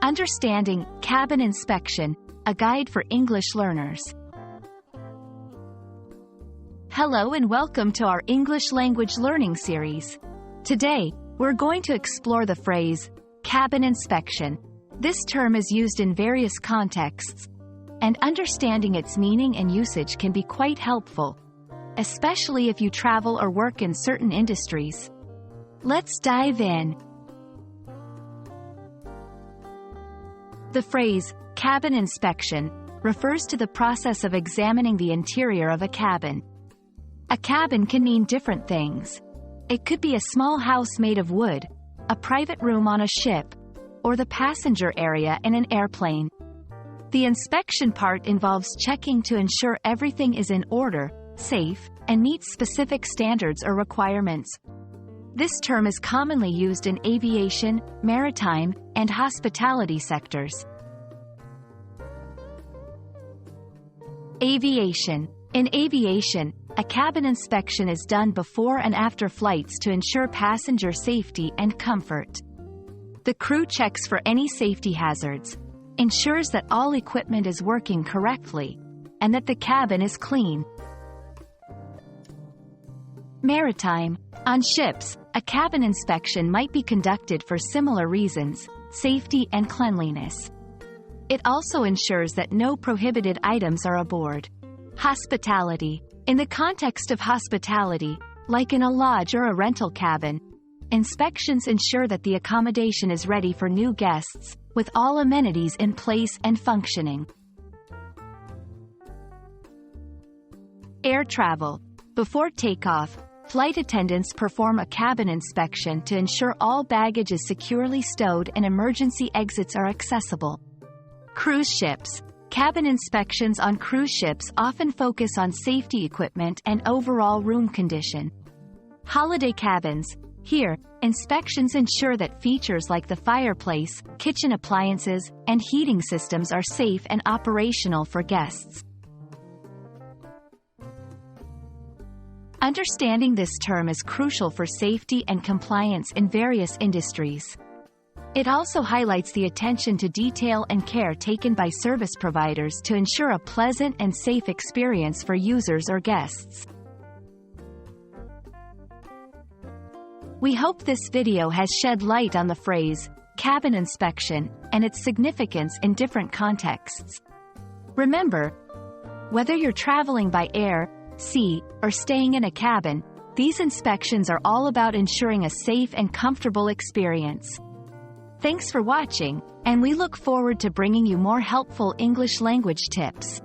Understanding cabin inspection, a guide for English learners. Hello and welcome to our English language learning series. Today, we're going to explore the phrase, cabin inspection. This term is used in various contexts, and understanding its meaning and usage can be quite helpful, especially if you travel or work in certain industries. Let's dive in. The phrase, cabin inspection, refers to the process of examining the interior of a cabin. A cabin can mean different things. It could be a small house made of wood, a private room on a ship, or the passenger area in an airplane. The inspection part involves checking to ensure everything is in order, safe, and meets specific standards or requirements. This term is commonly used in aviation, maritime, and hospitality sectors. Aviation. In aviation, a cabin inspection is done before and after flights to ensure passenger safety and comfort. The crew checks for any safety hazards, ensures that all equipment is working correctly, and that the cabin is clean. Maritime. On ships, a cabin inspection might be conducted for similar reasons, safety and cleanliness. It also ensures that no prohibited items are aboard. Hospitality. In the context of hospitality, like in a lodge or a rental cabin, inspections ensure that the accommodation is ready for new guests, with all amenities in place and functioning. Air travel. Before takeoff, flight attendants perform a cabin inspection to ensure all baggage is securely stowed and emergency exits are accessible. Cruise ships. Cabin inspections on cruise ships often focus on safety equipment and overall room condition. Holiday cabins. Here, inspections ensure that features like the fireplace, kitchen appliances, and heating systems are safe and operational for guests. Understanding this term is crucial for safety and compliance in various industries. It also highlights the attention to detail and care taken by service providers to ensure a pleasant and safe experience for users or guests. We hope this video has shed light on the phrase, cabin inspection, and its significance in different contexts. Remember, whether you're traveling by air, sea, or staying in a cabin, these inspections are all about ensuring a safe and comfortable experience. Thanks for watching, and we look forward to bringing you more helpful English language tips.